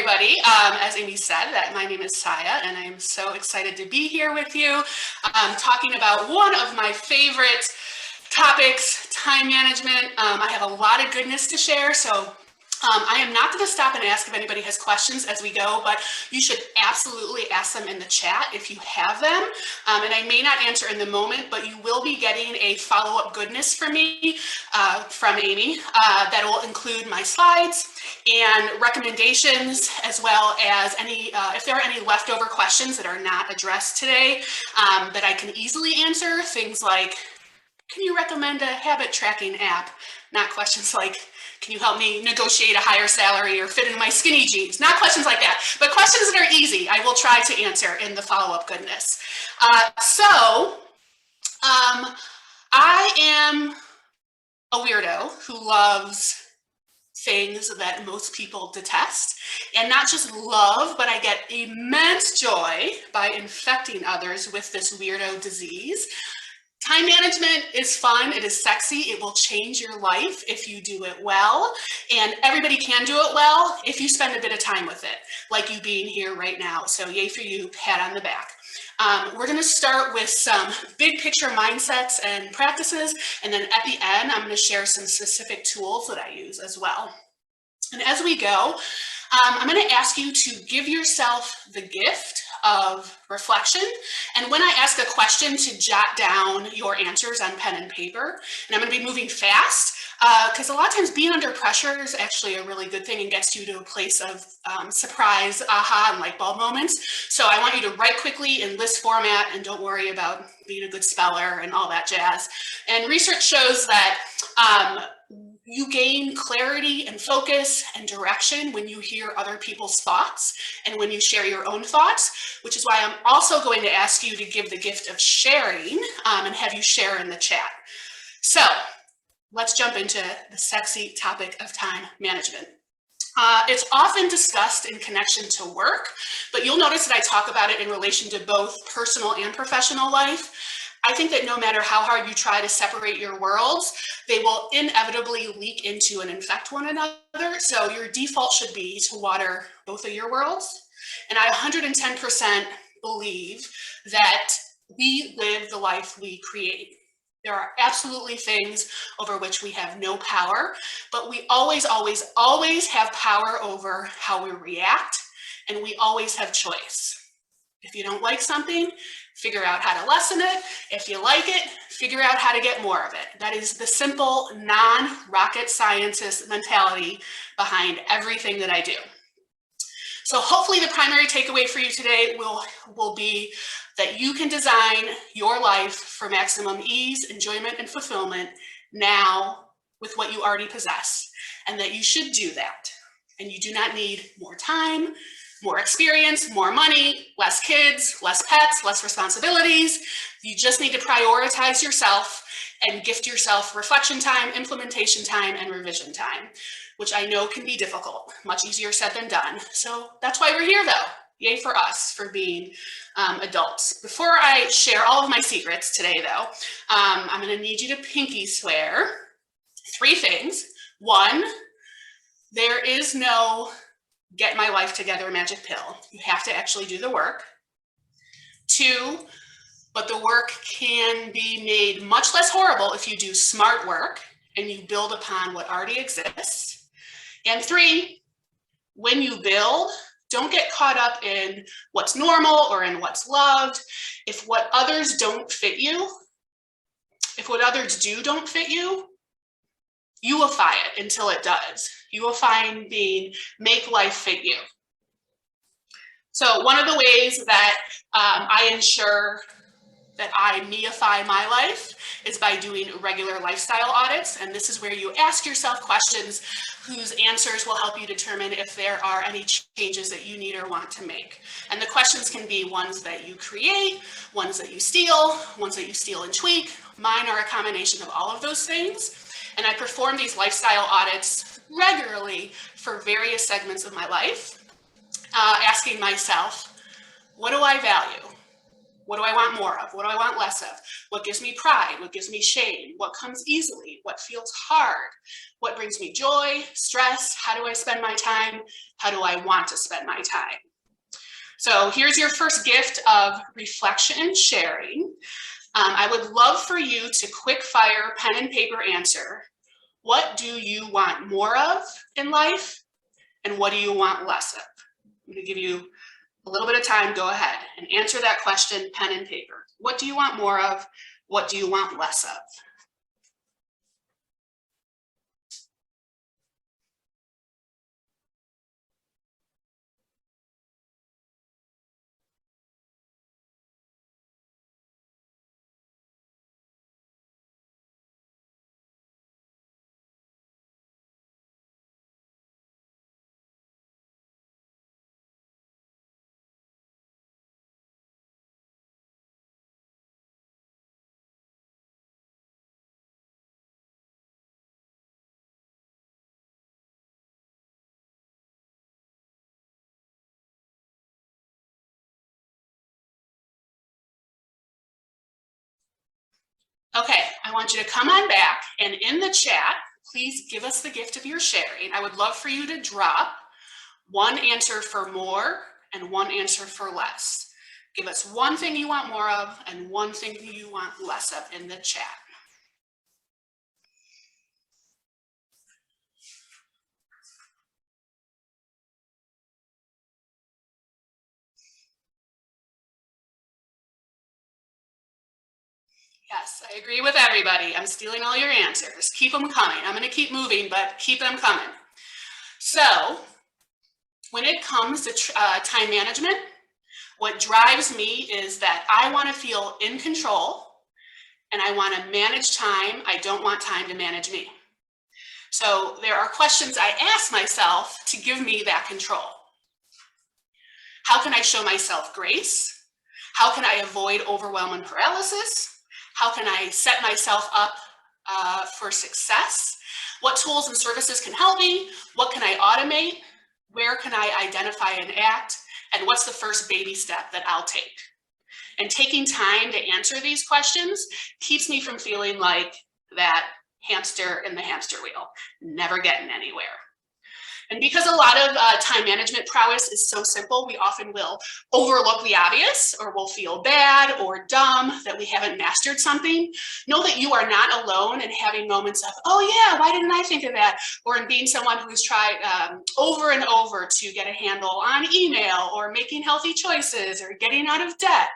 everybody. As Amy said, my name is Saya, and I am so excited to be here with you, talking about one of my favorite topics, time management. I have a lot of goodness to share, so I am not going to stop and ask if anybody has questions as we go, but you should absolutely ask them in the chat if you have them. And I may not answer in the moment, but you will be getting a follow-up goodness from me, from Amy, that will include my slides and recommendations, as well as any, if there are any leftover questions that are not addressed today, that I can easily answer. Things like, can you recommend a habit tracking app? Not questions like, can you help me negotiate a higher salary or fit in my skinny jeans? Not questions like that, but questions that are easy. I will try to answer in the follow-up goodness. I am a weirdo who loves things that most people detest, and not just love, but I get immense joy by infecting others with this weirdo disease. Time management is fun, it is sexy, it will change your life if you do it well, and everybody can do it well if you spend a bit of time with it, like you being here right now. So yay for you, pat on the back. We're going to start with some big picture mindsets and practices, and then at the end, I'm going to share some specific tools that I use as well. And as we go, I'm going to ask you to give yourself the gift of reflection. And when I ask a question, to jot down your answers on pen and paper. And I'm going to be moving fast because a lot of times being under pressure is actually a really good thing and gets you to a place of surprise, aha, and light bulb moments. So I want you to write quickly in list format, and don't worry about being a good speller and all that jazz. And research shows that you gain clarity and focus and direction when you hear other people's thoughts and when you share your own thoughts, which is why I'm also going to ask you to give the gift of sharing and have you share in the chat. So let's jump into the sexy topic of time management. It's often discussed in connection to work, but you'll notice that I talk about it in relation to both personal and professional life. I think that no matter how hard you try to separate your worlds, they will inevitably leak into and infect one another. So your default should be to water both of your worlds. And I 110% believe that we live the life we create. There are absolutely things over which we have no power, but we always, always, always have power over how we react, and we always have choice. If you don't like something, figure out how to lessen it. If you like it, figure out how to get more of it. That is the simple, non-rocket scientist mentality behind everything that I do. So hopefully the primary takeaway for you today will be that you can design your life for maximum ease, enjoyment, and fulfillment now with what you already possess, and that you should do that. And you do not need more time, more experience, more money, less kids, less pets, less responsibilities. You just need to prioritize yourself and gift yourself reflection time, implementation time, and revision time, which I know can be difficult, much easier said than done. So that's why we're here though. Yay for us for being adults. Before I share all of my secrets today though, I'm gonna need you to pinky swear 3 things. 1, there is no get my life together magic pill. You have to actually do the work. 2, but the work can be made much less horrible if you do smart work and you build upon what already exists. And 3, when you build, don't get caught up in what's normal or in what's loved. If what others don't fit you, if what others do don't fit you, you will find it until it does. You will find make life fit you. So one of the ways that I ensure that I meify my life is by doing regular lifestyle audits. And this is where you ask yourself questions whose answers will help you determine if there are any changes that you need or want to make. And the questions can be ones that you create, ones that you steal and tweak. Mine are a combination of all of those things. And I perform these lifestyle audits regularly for various segments of my life, asking myself, what do I value? What do I want more of? What do I want less of? What gives me pride? What gives me shame? What comes easily? What feels hard? What brings me joy, stress? How do I spend my time? How do I want to spend my time? So here's your first gift of reflection and sharing. I would love for you to quick fire, pen and paper answer. What do you want more of in life? And what do you want less of? I'm going to give you a little bit of time. Go ahead and answer that question, pen and paper. What do you want more of? What do you want less of? Okay, I want you to come on back and in the chat, please give us the gift of your sharing. I would love for you to drop one answer for more and one answer for less. Give us one thing you want more of and one thing you want less of in the chat. Yes, I agree with everybody. I'm stealing all your answers. Keep them coming. I'm going to keep moving, but keep them coming. So when it comes to time management, what drives me is that I want to feel in control and I want to manage time. I don't want time to manage me. So there are questions I ask myself to give me that control. How can I show myself grace? How can I avoid overwhelm and paralysis? How can I set myself up for success? What tools and services can help me? What can I automate? Where can I identify and act? And what's the first baby step that I'll take? And taking time to answer these questions keeps me from feeling like that hamster in the hamster wheel, never getting anywhere. And because a lot of time management prowess is so simple, we often will overlook the obvious, or we'll feel bad or dumb that we haven't mastered something. Know that you are not alone in having moments of, oh yeah, why didn't I think of that? Or in being someone who's tried over and over to get a handle on email or making healthy choices or getting out of debt.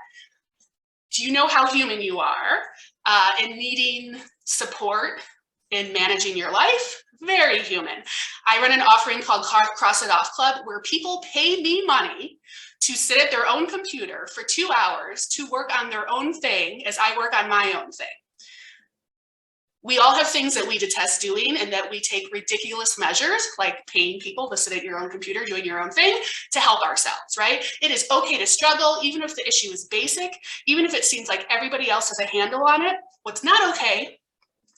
Do you know how human you are in needing support in managing your life? Very human. I run an offering called Cross It Off Club where people pay me money to sit at their own computer for 2 hours to work on their own thing as I work on my own thing. We all have things that we detest doing and that we take ridiculous measures, like paying people to sit at your own computer doing your own thing, to help ourselves, right? It is okay to struggle, even if the issue is basic, even if it seems like everybody else has a handle on it. What's not okay,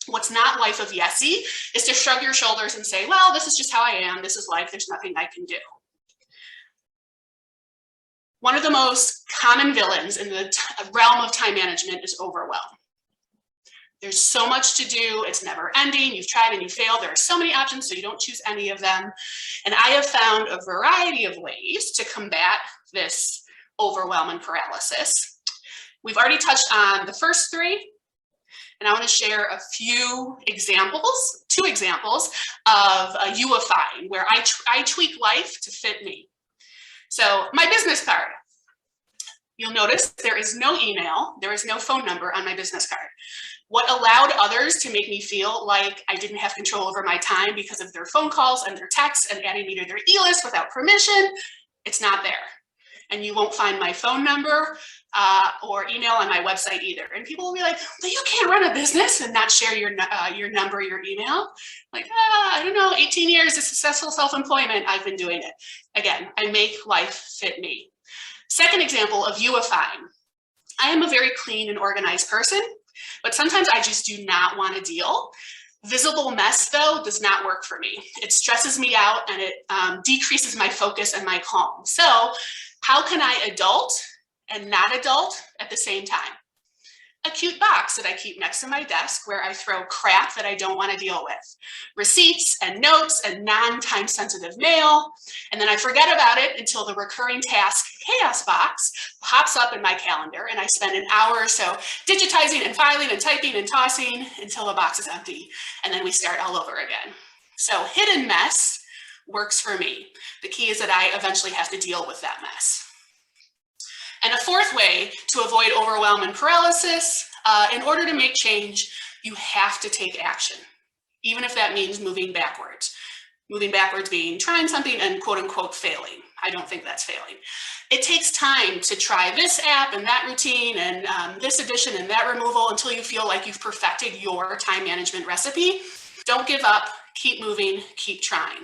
what's not life of Yesy, is to shrug your shoulders and say, well, this is just how I am. This is life. There's nothing I can do. One of the most common villains in the realm of time management is overwhelm. There's so much to do. It's never ending. You've tried and you failed. There are so many options, so you don't choose any of them. And I have found a variety of ways to combat this overwhelm and paralysis. We've already touched on the first three. And I want to share a few examples, 2 examples of UIfying, where I tweak life to fit me. So my business card. You'll notice there is no email, there is no phone number on my business card. What allowed others to make me feel like I didn't have control over my time because of their phone calls and their texts and adding me to their e-list without permission, it's not there. And you won't find my phone number or email on my website either. And people will be like, well, you can't run a business and not share your number, your email. Like, I don't know, 18 years of successful self-employment, I've been doing it. Again, I make life fit me. Second example of UIfying. I am a very clean and organized person, but sometimes I just do not want to deal. Visible mess, though, does not work for me. It stresses me out and it decreases my focus and my calm. So how can I adult and not adult at the same time. A cute box that I keep next to my desk where I throw crap that I don't want to deal with. Receipts and notes and non-time sensitive mail. And then I forget about it until the recurring task chaos box pops up in my calendar and I spend an hour or so digitizing and filing and typing and tossing until the box is empty. And then we start all over again. So hidden mess works for me. The key is that I eventually have to deal with that mess. And a fourth way to avoid overwhelm and paralysis, in order to make change, you have to take action, even if that means moving backwards. Moving backwards being trying something and quote unquote failing. I don't think that's failing. It takes time to try this app and that routine and this addition and that removal until you feel like you've perfected your time management recipe. Don't give up, keep moving, keep trying.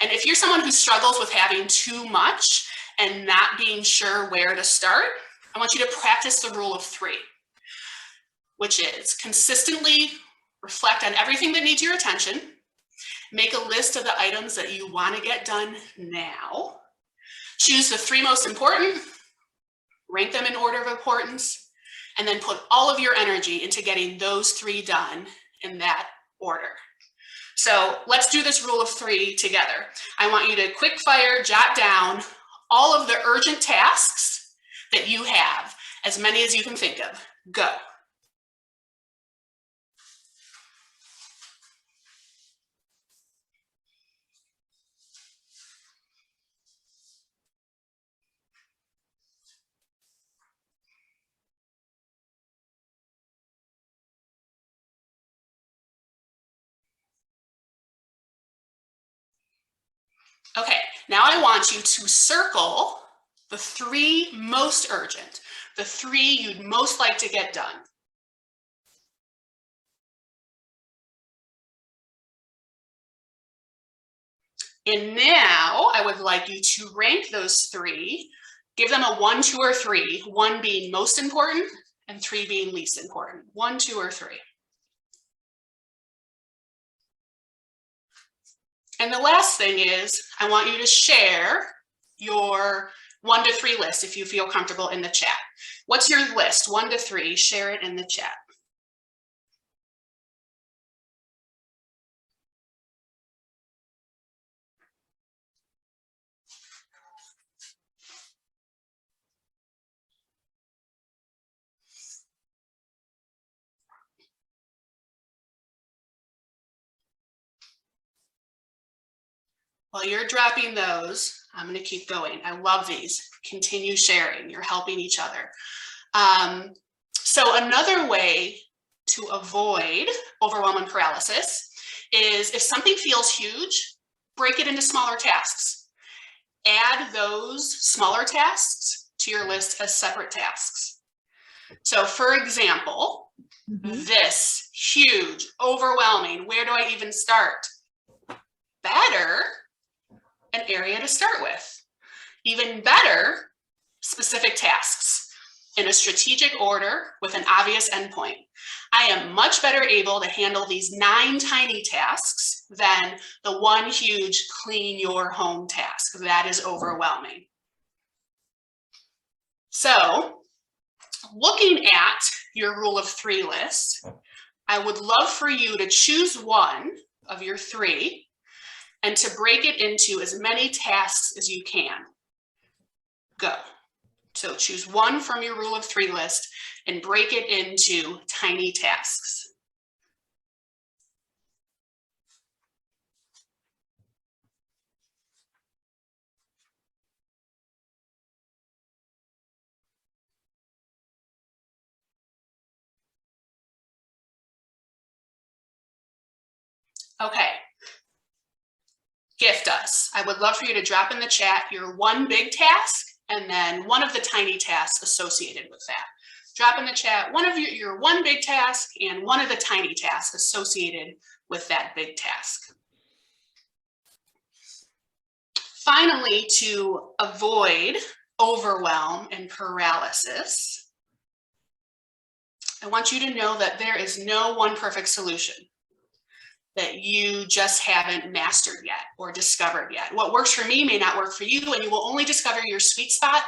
And if you're someone who struggles with having too much and not being sure where to start, I want you to practice the rule of 3, which is consistently reflect on everything that needs your attention, make a list of the items that you want to get done now, choose the 3 most important, rank them in order of importance, and then put all of your energy into getting those 3 done in that order. So let's do this rule of 3 together. I want you to quick fire, jot down all of the urgent tasks that you have, as many as you can think of. Go. Okay, now I want you to circle the 3 most urgent, the 3 you'd most like to get done. And now I would like you to rank those 3, give them a 1, 2, or 3, 1 being most important and 3 being least important. 1, 2, or 3. And the last thing is, I want you to share your 1 to 3 list if you feel comfortable in the chat. What's your list? 1 to 3, share it in the chat. While you're dropping those, I'm going to keep going. I love these. Continue sharing. You're helping each other. So another way to avoid overwhelm and paralysis is if something feels huge, break it into smaller tasks. Add those smaller tasks to your list as separate tasks. So for example, this huge, overwhelming, where do I even start? Better, an area to start with. Even better, specific tasks in a strategic order with an obvious endpoint. I am much better able to handle these 9 tiny tasks than the 1 huge clean your home task. That is overwhelming. So, looking at your rule of 3 list, I would love for you to choose 1 of your 3 and to break it into as many tasks as you can. Go. So choose 1 from your rule of 3 list and break it into tiny tasks. Okay. Gift us. I would love for you to drop in the chat your 1 big task and then 1 of the tiny tasks associated with that. Drop in the chat one of your 1 big task and 1 of the tiny tasks associated with that big task. Finally, to avoid overwhelm and paralysis, I want you to know that there is no one perfect solution that you just haven't mastered yet or discovered yet. What works for me may not work for you, and you will only discover your sweet spot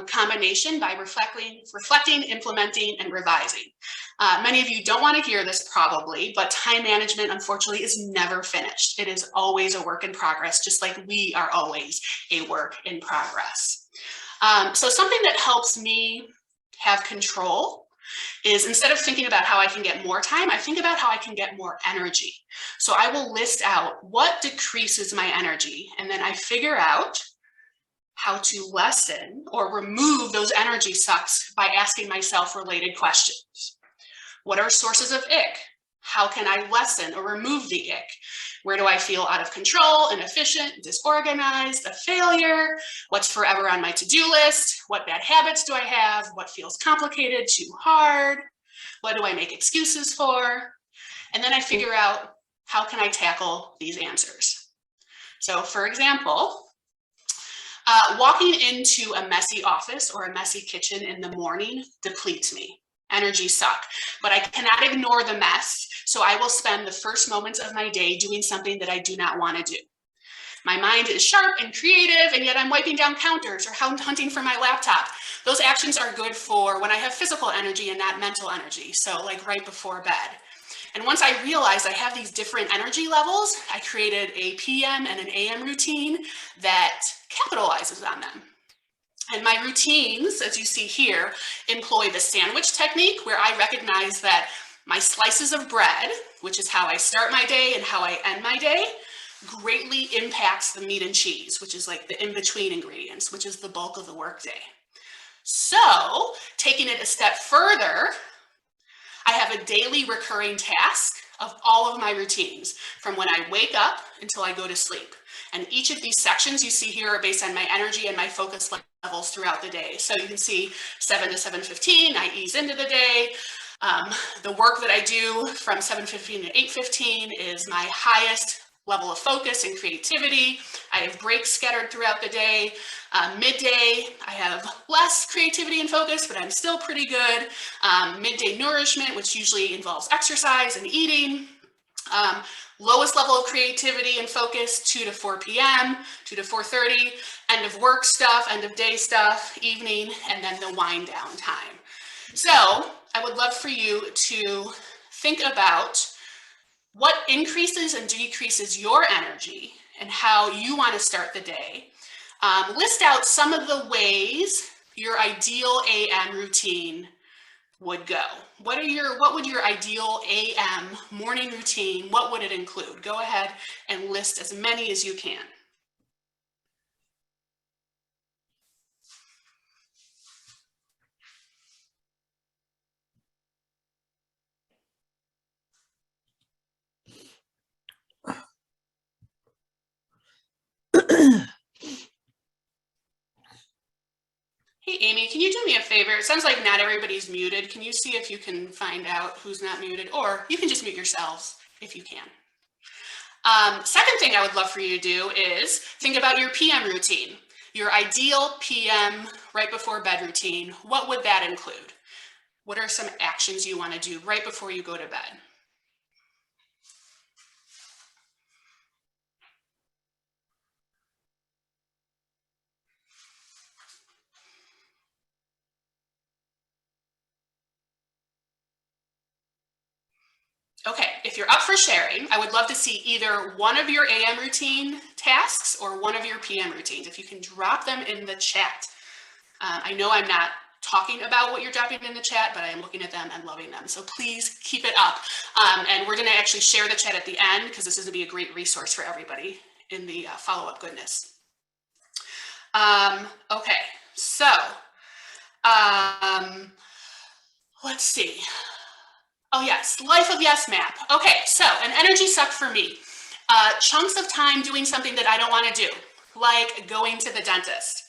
combination by reflecting, implementing, and revising. Many of you don't want to hear this probably, but time management, unfortunately, is never finished. It is always a work in progress, just like we are always a work in progress. So something that helps me have control is, instead of thinking about how I can get more time, I think about how I can get more energy. So I will list out what decreases my energy, and then I figure out how to lessen or remove those energy sucks by asking myself related questions. What are sources of ick? How can I lessen or remove the ick? Where do I feel out of control, inefficient, disorganized, a failure? What's forever on my to-do list? What bad habits do I have? What feels complicated, too hard? What do I make excuses for? And then I figure out, how can I tackle these answers? So for example, walking into a messy office or a messy kitchen in the morning depletes me. Energy suck, but I cannot ignore the mess, so I will spend the first moments of my day doing something that I do not want to do. My mind is sharp and creative, and yet I'm wiping down counters or hunting for my laptop. Those actions are good for when I have physical energy and not mental energy, so like right before bed. And once I realized I have these different energy levels, I created a PM and an AM routine that capitalizes on them. And my routines, as you see here, employ the sandwich technique, where I recognize that my slices of bread, which is how I start my day and how I end my day, greatly impacts the meat and cheese, which is like the in-between ingredients, which is the bulk of the workday. So, taking it a step further, I have a daily recurring task of all of my routines, from when I wake up until I go to sleep. And each of these sections you see here are based on my energy and my focus levels throughout the day. So you can see 7 to 7:15, I ease into the day. The work that I do from 7:15 to 8:15 is my highest level of focus and creativity. I have breaks scattered throughout the day. Midday, I have less creativity and focus, but I'm still pretty good. Midday nourishment, which usually involves exercise and eating. Lowest level of creativity and focus, 2 to 4 p.m., 2 to 4:30, end of work stuff, end of day stuff, evening, and then the wind down time. So I would love for you to think about what increases and decreases your energy and how you want to start the day. List out some of the ways your ideal AM routine would go. What would your ideal AM morning routine, what would it include? Go ahead and list as many as you can. Hey, Amy, can you do me a favor? It sounds like not everybody's muted. Can you see if you can find out who's not muted? Or you can just mute yourselves if you can. Second thing I would love for you to do is think about your PM routine. Your ideal PM right before bed routine, what would that include? What are some actions you want to do right before you go to bed? Okay, if you're up for sharing, I would love to see either one of your AM routine tasks or one of your PM routines. If you can drop them in the chat. I know I'm not talking about what you're dropping in the chat, but I am looking at them and loving them. So please keep it up. And we're gonna actually share the chat at the end, because this is gonna be a great resource for everybody in the follow-up goodness. Okay, so let's see. Oh yes, Life of Yes map. Okay, so an energy suck for me. Chunks of time doing something that I don't want to do, like going to the dentist.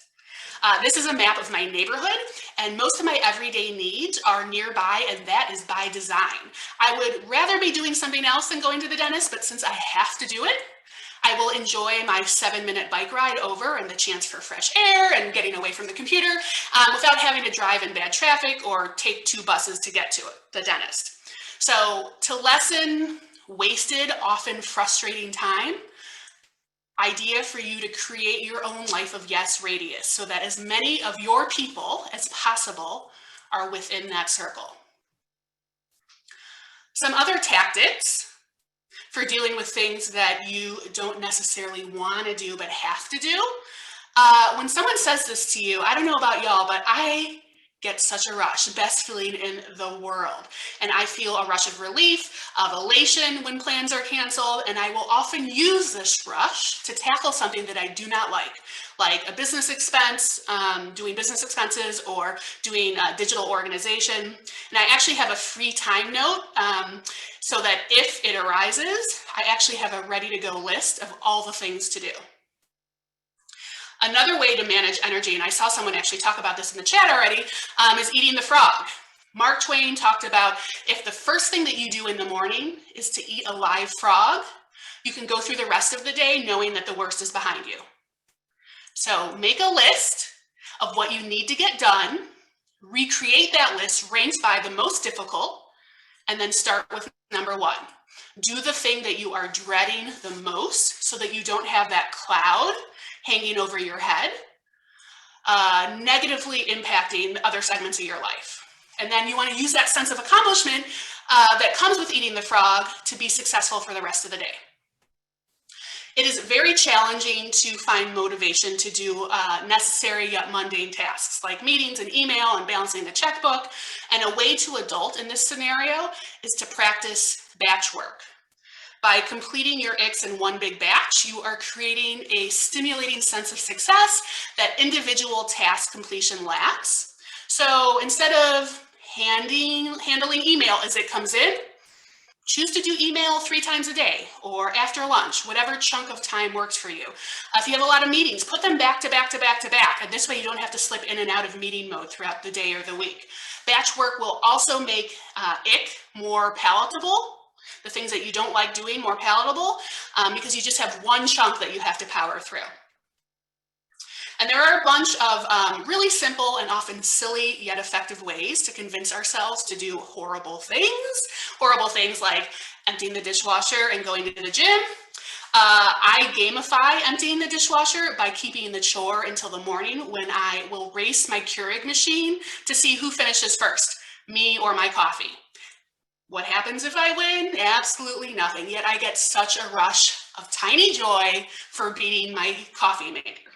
This is a map of my neighborhood, and most of my everyday needs are nearby, and that is by design. I would rather be doing something else than going to the dentist, but since I have to do it, I will enjoy my 7-minute bike ride over and the chance for fresh air and getting away from the computer without having to drive in bad traffic or take 2 buses to get to the dentist. So to lessen wasted, often frustrating time, idea for you to create your own life of yes radius so that as many of your people as possible are within that circle. Some other tactics for dealing with things that you don't necessarily want to do but have to do. When someone says this to you, I don't know about y'all, but I get such a rush, best feeling in the world. And I feel a rush of relief, of elation when plans are canceled, and I will often use this rush to tackle something that I do not like a business expense, doing business expenses, or doing digital organization. And I actually have a free time note so that if it arises, I actually have a ready to go list of all the things to do. Another way to manage energy, and I saw someone actually talk about this in the chat already, is eating the frog. Mark Twain talked about if the first thing that you do in the morning is to eat a live frog, you can go through the rest of the day knowing that the worst is behind you. So make a list of what you need to get done, recreate that list ranked by the most difficult, and then start with number 1. Do the thing that you are dreading the most so that you don't have that cloud hanging over your head, negatively impacting other segments of your life. And then you want to use that sense of accomplishment that comes with eating the frog to be successful for the rest of the day. It is very challenging to find motivation to do necessary yet mundane tasks like meetings and email and balancing the checkbook. And a way to adult in this scenario is to practice batch work. By completing your X in one big batch, you are creating a stimulating sense of success that individual task completion lacks. So instead of handling email as it comes in, choose to do email 3 times a day or after lunch, whatever chunk of time works for you. If you have a lot of meetings, put them back to back to back to back. And this way you don't have to slip in and out of meeting mode throughout the day or the week. Batch work will also make ick more palatable. The things that you don't like doing more palatable because you just have one chunk that you have to power through. And there are a bunch of really simple and often silly yet effective ways to convince ourselves to do horrible things like emptying the dishwasher and going to the gym. I gamify emptying the dishwasher by keeping the chore until the morning when I will race my Keurig machine to see who finishes first, me or my coffee. What happens if I win? Absolutely nothing. Yet I get such a rush of tiny joy for beating my coffee maker.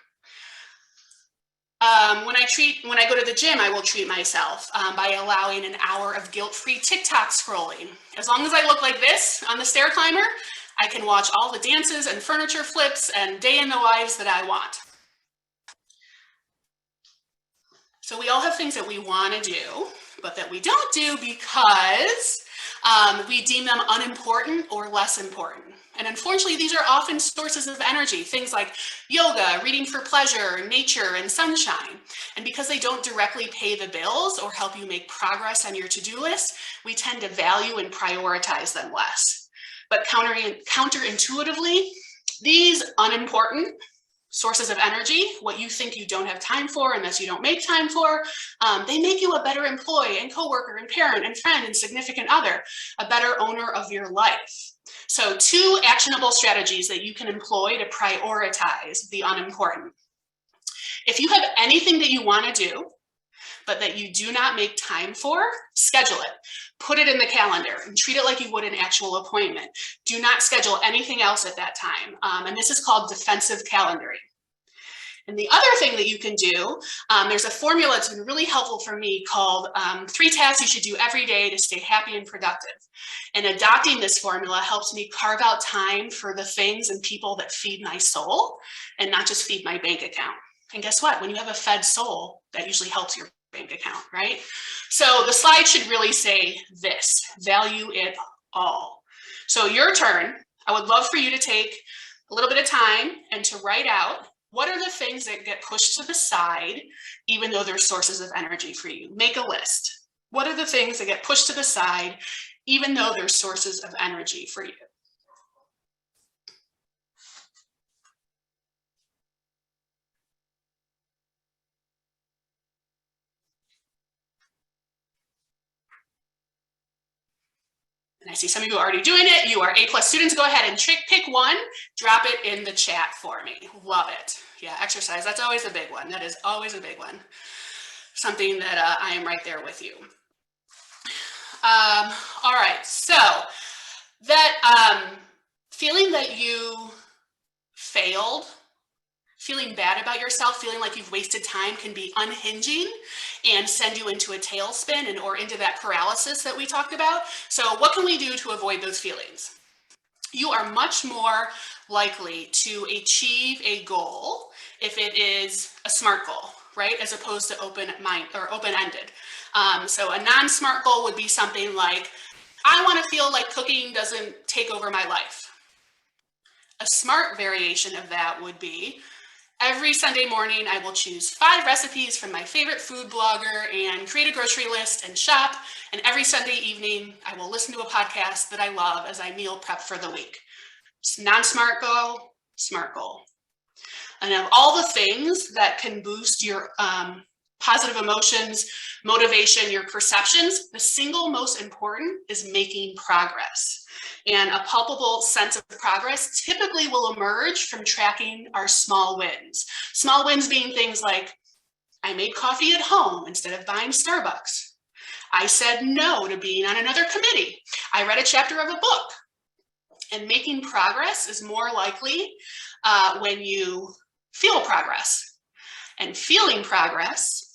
When I go to the gym, I will treat myself by allowing an hour of guilt-free TikTok scrolling. As long as I look like this on the stair climber, I can watch all the dances and furniture flips and day in the lives that I want. So we all have things that we want to do, but that we don't do because we deem them unimportant or less important. And unfortunately, these are often sources of energy, things like yoga, reading for pleasure, nature, and sunshine. And because they don't directly pay the bills or help you make progress on your to-do list, we tend to value and prioritize them less. But counterintuitively, these unimportant sources of energy, what you think you don't have time for unless you don't make time for, they make you a better employee and coworker and parent and friend and significant other, a better owner of your life. So 2 actionable strategies that you can employ to prioritize the unimportant. If you have anything that you want to do, but that you do not make time for, schedule it. Put it in the calendar and treat it like you would an actual appointment. Do not schedule anything else at that time. And this is called defensive calendaring. And the other thing that you can do, there's a formula that's been really helpful for me called 3 tasks you should do every day to stay happy and productive. And adopting this formula helps me carve out time for the things and people that feed my soul and not just feed my bank account. And guess what? When you have a fed soul, that usually helps your bank account, right? So the slide should really say this: value it all. So your turn. I would love for you to take a little bit of time and to write out what are the things that get pushed to the side, even though they're sources of energy for you. Make a list. What are the things that get pushed to the side, even though they're sources of energy for you? And I see some of you are already doing it. You are A+ students. Go ahead and pick one, drop it in the chat for me. Love it. Yeah, exercise, that's always a big one. That is always a big one. Something that I am right there with you. All right, so that feeling that you failed, feeling bad about yourself, feeling like you've wasted time can be unhinging and send you into a tailspin or into that paralysis that we talked about. So what can we do to avoid those feelings? You are much more likely to achieve a goal if it is a SMART goal, right? As opposed to open-ended. So a non-SMART goal would be something like, I want to feel like cooking doesn't take over my life. A SMART variation of that would be, every Sunday morning, I will choose 5 recipes from my favorite food blogger and create a grocery list and shop. And every Sunday evening, I will listen to a podcast that I love as I meal prep for the week. Non-SMART goal, SMART goal. And of all the things that can boost your positive emotions, motivation, your perceptions, the single most important is making progress. And a palpable sense of progress typically will emerge from tracking our small wins. Small wins being things like, I made coffee at home instead of buying Starbucks. I said no to being on another committee. I read a chapter of a book. And making progress is more likely when you feel progress. And feeling progress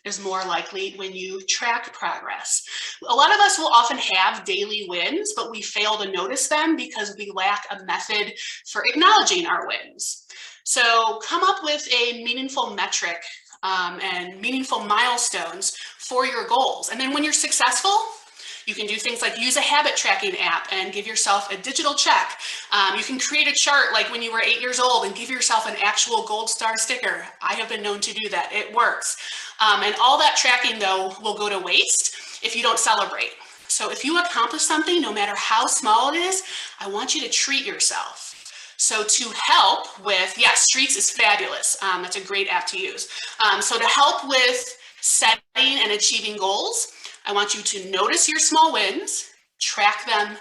is more likely when you track progress. A lot of us will often have daily wins, but we fail to notice them because we lack a method for acknowledging our wins. So come up with a meaningful metric and meaningful milestones for your goals. And then when you're successful, you can do things like use a habit tracking app and give yourself a digital check. You can create a chart like when you were 8 years old and give yourself an actual gold star sticker. I have been known to do that. It works. And all that tracking, though, will go to waste if you don't celebrate. So if you accomplish something, no matter how small it is, I want you to treat yourself. So to help with, yes, Streaks is fabulous. That's a great app to use. So to help with setting and achieving goals, I want you to notice your small wins, track them,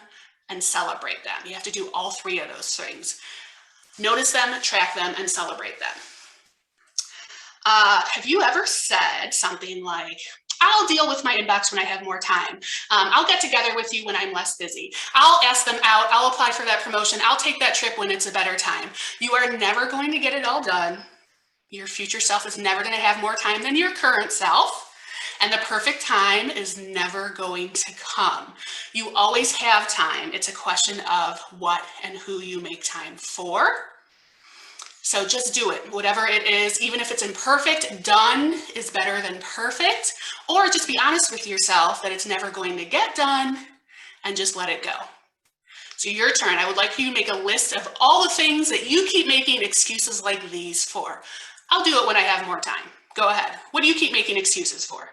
and celebrate them. You have to do all 3 of those things. Notice them, track them, and celebrate them. Have you ever said something like, I'll deal with my inbox when I have more time. I'll get together with you when I'm less busy. I'll ask them out. I'll apply for that promotion. I'll take that trip when it's a better time. You are never going to get it all done. Your future self is never going to have more time than your current self. And the perfect time is never going to come. You always have time. It's a question of what and who you make time for. So just do it, whatever it is, even if it's imperfect, done is better than perfect, or just be honest with yourself that it's never going to get done and just let it go. So your turn. I would like you to make a list of all the things that you keep making excuses like these for. I'll do it when I have more time. Go ahead. What do you keep making excuses for?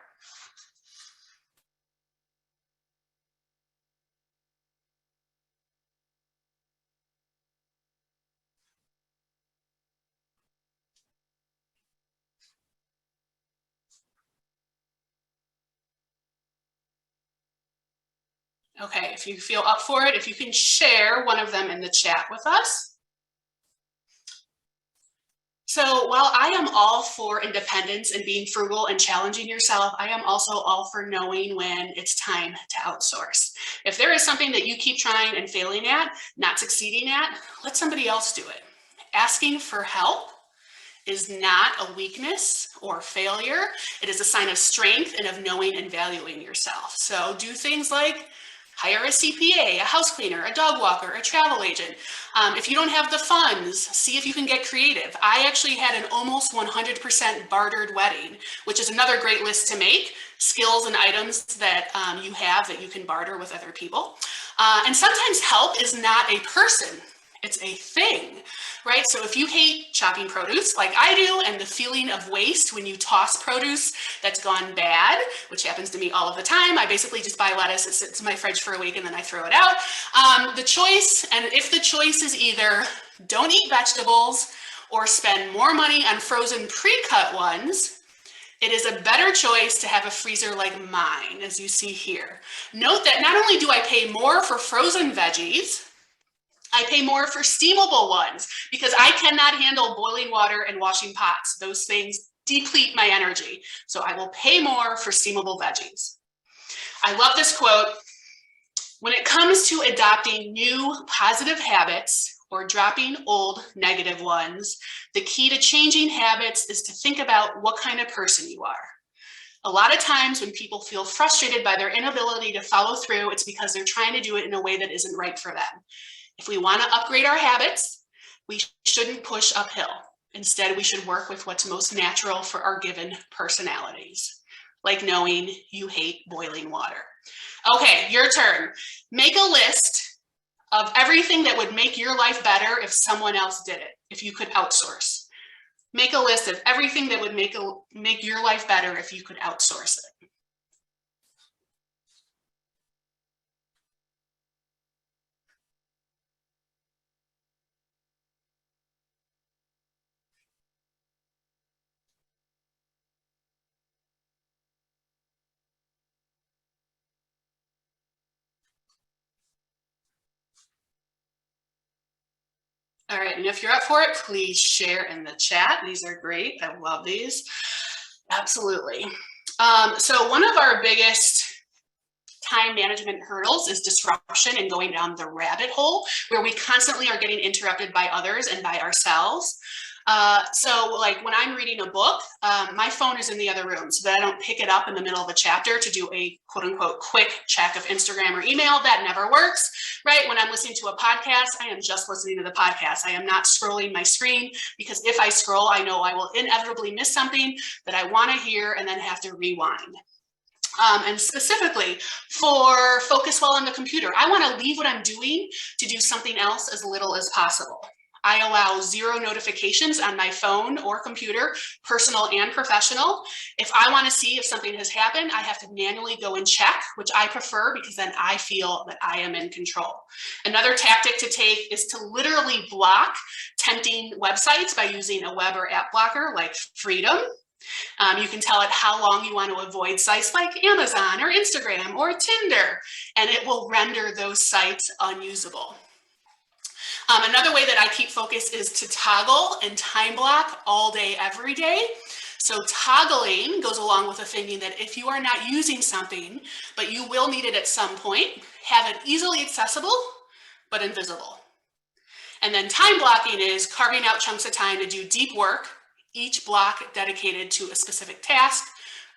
Okay, if you feel up for it, if you can share one of them in the chat with us. So while I am all for independence and being frugal and challenging yourself, I am also all for knowing when it's time to outsource. If there is something that you keep trying and failing at, not succeeding at, let somebody else do it. Asking for help is not a weakness or failure. It is a sign of strength and of knowing and valuing yourself. So do things like hire a CPA, a house cleaner, a dog walker, a travel agent. If you don't have the funds, see if you can get creative. I actually had an almost 100% bartered wedding, which is another great list to make, skills and items that you have that you can barter with other people. And sometimes help is not a person, it's a thing, right? So if you hate chopping produce like I do, and the feeling of waste when you toss produce that's gone bad, which happens to me all of the time, I basically just buy lettuce, it sits in my fridge for a week and then I throw it out. The choice, and if the choice is either don't eat vegetables or spend more money on frozen pre-cut ones, It is a better choice to have a freezer like mine, as you see here. Note that not only do I pay more for frozen veggies, I pay more for steamable ones because I cannot handle boiling water and washing pots. Those things deplete my energy. So I will pay more for steamable veggies. I love this quote. When it comes to adopting new positive habits or dropping old negative ones, the key to changing habits is to think about what kind of person you are. A lot of times when people feel frustrated by their inability to follow through, it's because they're trying to do it in a way that isn't right for them. If we want to upgrade our habits, we shouldn't push uphill. Instead, we should work with what's most natural for our given personalities, like knowing you hate boiling water. Okay, your turn. Make a list of everything that would make your life better if someone else did it, if you could outsource. Make a list of everything that would make your life better if you could outsource it. All right, and if you're up for it, please share in the chat. These are great. I love these. Absolutely. So one of our biggest time management hurdles is disruption and going down the rabbit hole where we constantly are getting interrupted by others and by ourselves. So like when I'm reading a book, my phone is in the other room so that I don't pick it up in the middle of a chapter to do a quote unquote quick check of Instagram or email. That never works, right? When I'm listening to a podcast, I am just listening to the podcast. I am not scrolling my screen because if I scroll, I know I will inevitably miss something that I want to hear and then have to rewind. And specifically for focus while on the computer, I want to leave what I'm doing to do something else as little as possible. I allow 0 notifications on my phone or computer, personal and professional. If I want to see if something has happened, I have to manually go and check, which I prefer because then I feel that I am in control. Another tactic to take is to literally block tempting websites by using a web or app blocker like Freedom. You can tell it how long you want to avoid sites like Amazon or Instagram or Tinder, and it will render those sites unusable. Another way that I keep focus is to toggle and time block all day, every day. So toggling goes along with the thinking that if you are not using something, but you will need it at some point, have it easily accessible, but invisible. And then time blocking is carving out chunks of time to do deep work, each block dedicated to a specific task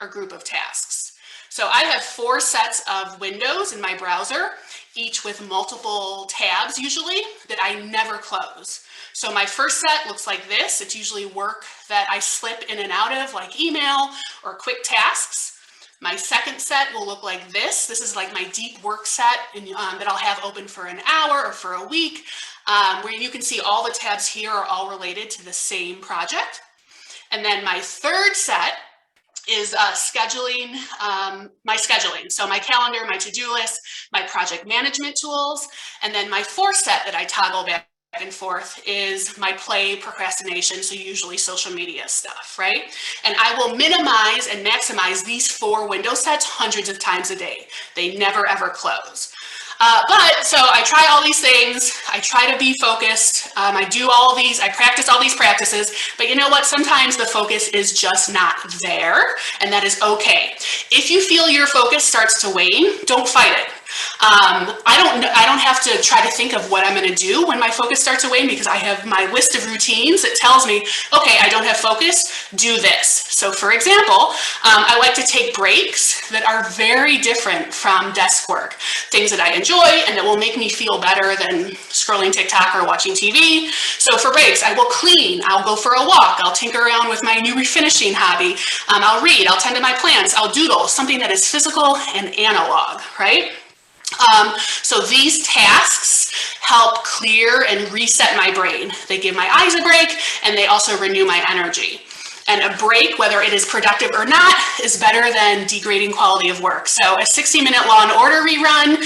or group of tasks. So I have 4 sets of windows in my browser, each with multiple tabs usually that I never close. So my first set looks like this. It's usually work that I slip in and out of, like email or quick tasks. My second set will look like this. This is like my deep work set that I'll have open for an hour or for a week, where you can see all the tabs here are all related to the same project. And then my third set is scheduling, my scheduling. So my calendar, my to-do list, my project management tools. And then my fourth set that I toggle back and forth is my play procrastination. So usually social media stuff, right? And I will minimize and maximize these 4 window sets hundreds of times a day. They never ever close. So I try all these things. I try to be focused. I do all of these. I practice all these practices. But you know what? Sometimes the focus is just not there, and that is okay. If you feel your focus starts to wane, don't fight it. I don't have to try to think of what I'm going to do when my focus starts to wane because I have my list of routines that tells me, okay, I don't have focus, do this. So for example, I like to take breaks that are very different from desk work, things that I enjoy and that will make me feel better than scrolling TikTok or watching TV. So for breaks, I will clean, I'll go for a walk, I'll tinker around with my new refinishing hobby, I'll read, I'll tend to my plants, I'll doodle, something that is physical and analog, right? So these tasks help clear and reset my brain. They give my eyes a break and they also renew my energy. And a break, whether it is productive or not, is better than degrading quality of work. So a 60-minute Law and Order rerun,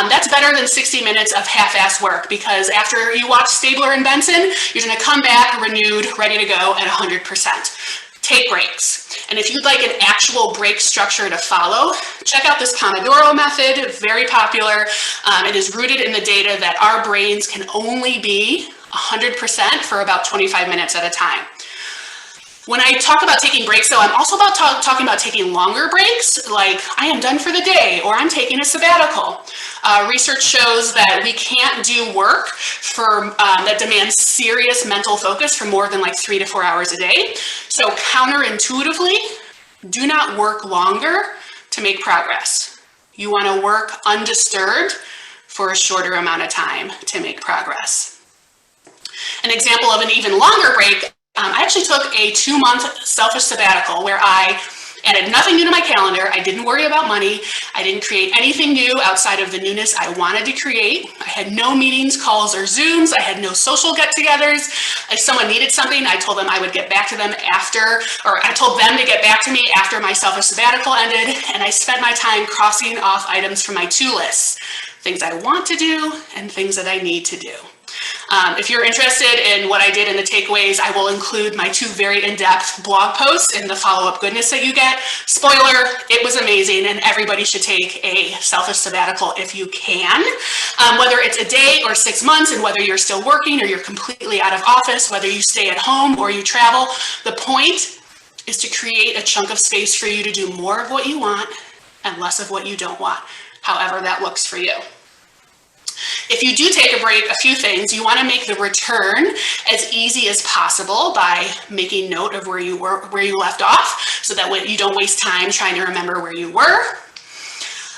that's better than 60 minutes of half-ass work because after you watch Stabler and Benson, you're gonna come back renewed, ready to go at 100%. take breaks. And if you'd like an actual break structure to follow, check out this Pomodoro method, very popular. It is rooted in the data that our brains can only be 100% for about 25 minutes at a time. When I talk about taking breaks, though, I'm also talking about taking longer breaks, like I am done for the day, or I'm taking a sabbatical. Research shows that we can't do work that demands serious mental focus for more than like 3 to 4 hours a day. So counterintuitively, do not work longer to make progress. You want to work undisturbed for a shorter amount of time to make progress. An example of an even longer break, I actually took a 2-month selfish sabbatical where I added nothing new to my calendar. I didn't worry about money. I didn't create anything new outside of the newness I wanted to create. I had no meetings, calls, or Zooms. I had no social get-togethers. If someone needed something, I told them I would get back to them after, or I told them to get back to me after my selfish sabbatical ended, and I spent my time crossing off items from my to lists, things I want to do and things that I need to do. If you're interested in what I did in the takeaways, I will include my 2 very in-depth blog posts in the follow-up goodness that you get. Spoiler, it was amazing, and everybody should take a selfish sabbatical if you can. Whether it's a day or 6 months, and whether you're still working or you're completely out of office, whether you stay at home or you travel, the point is to create a chunk of space for you to do more of what you want and less of what you don't want, however that looks for you. If you do take a break, a few things. You want to make the return as easy as possible by making note of where you left off, so that you don't waste time trying to remember where you were.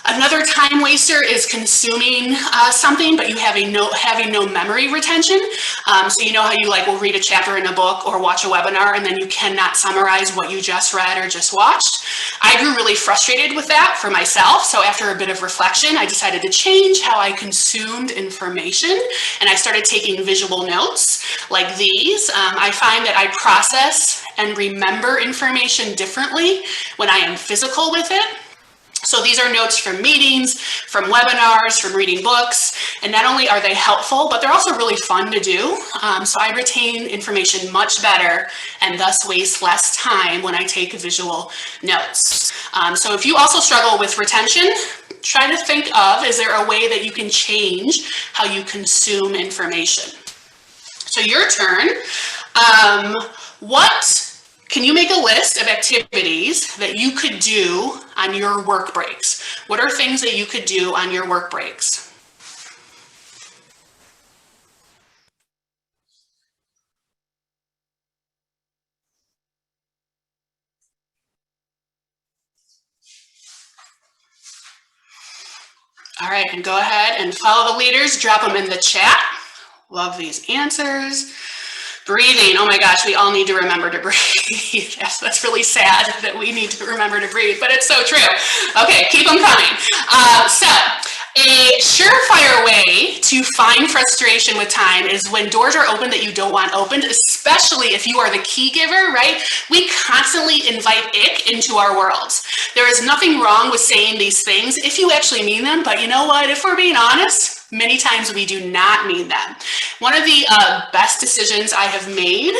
Another time waster is consuming something, but you having no memory retention. So you know how you will read a chapter in a book or watch a webinar, and then you cannot summarize what you just read or just watched. I grew really frustrated with that for myself. So after a bit of reflection, I decided to change how I consumed information, and I started taking visual notes like these. I find that I process and remember information differently when I am physical with it. So these are notes from meetings, from webinars, from reading books, and not only are they helpful, but they're also really fun to do. So I retain information much better and thus waste less time when I take visual notes. So if you also struggle with retention, try to think of, is there a way that you can change how you consume information? So your turn. Can you make a list of activities that you could do on your work breaks? What are things that you could do on your work breaks? All right, and go ahead and follow the leaders, drop them in the chat. Love these answers. Breathing, oh my gosh, we all need to remember to breathe. Yes, that's really sad that we need to remember to breathe, but it's so true. Okay, keep them coming. So a surefire way to find frustration with time is when doors are open that you don't want opened, especially if you are the key giver, right? We constantly invite ick into our worlds. There is nothing wrong with saying these things if you actually mean them, but you know what? If we're being honest, many times we do not mean them. One of the best decisions I have made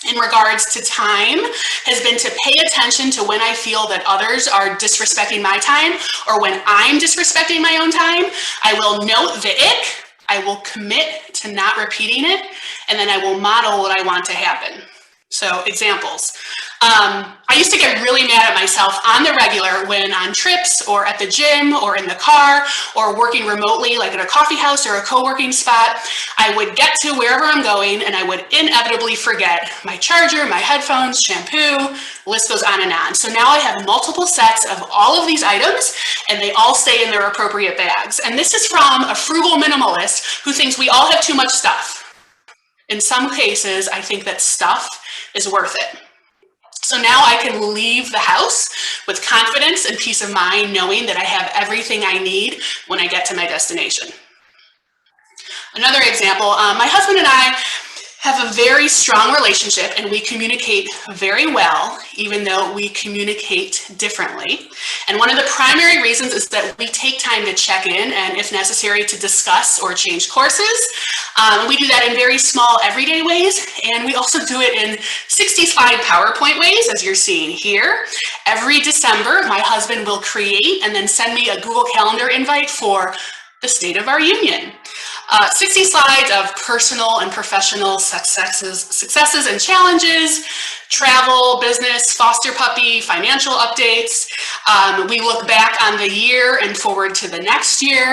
in regards to time has been to pay attention to when I feel that others are disrespecting my time, or when I'm disrespecting my own time. I will note the ick, I will commit to not repeating it, and then I will model what I want to happen. So examples. I used to get really mad at myself on the regular when on trips or at the gym or in the car or working remotely, like at a coffee house or a co-working spot. I would get to wherever I'm going and I would inevitably forget my charger, my headphones, shampoo, list goes on and on. So now I have multiple sets of all of these items and they all stay in their appropriate bags. And this is from a frugal minimalist who thinks we all have too much stuff. In some cases, I think that stuff is worth it. So now I can leave the house with confidence and peace of mind, knowing that I have everything I need when I get to my destination. Another example, my husband and I have a very strong relationship and we communicate very well, even though we communicate differently. And one of the primary reasons is that we take time to check in and, if necessary, to discuss or change courses. We do that in very small, everyday ways, and we also do it in 60-slide PowerPoint ways, as you're seeing here. Every December, my husband will create and then send me a Google Calendar invite for the State of our Union. 60 slides of personal and professional successes and challenges, travel, business, foster puppy, financial updates. We look back on the year and forward to the next year.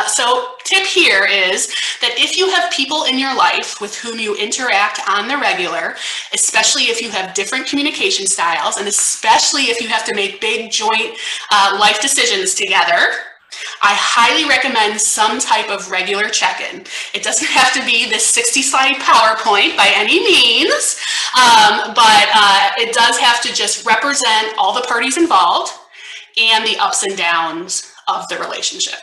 So tip here is that if you have people in your life with whom you interact on the regular, especially if you have different communication styles, and especially if you have to make big joint life decisions together, I highly recommend some type of regular check-in. It doesn't have to be this 60-slide PowerPoint by any means, but it does have to just represent all the parties involved and the ups and downs of the relationship.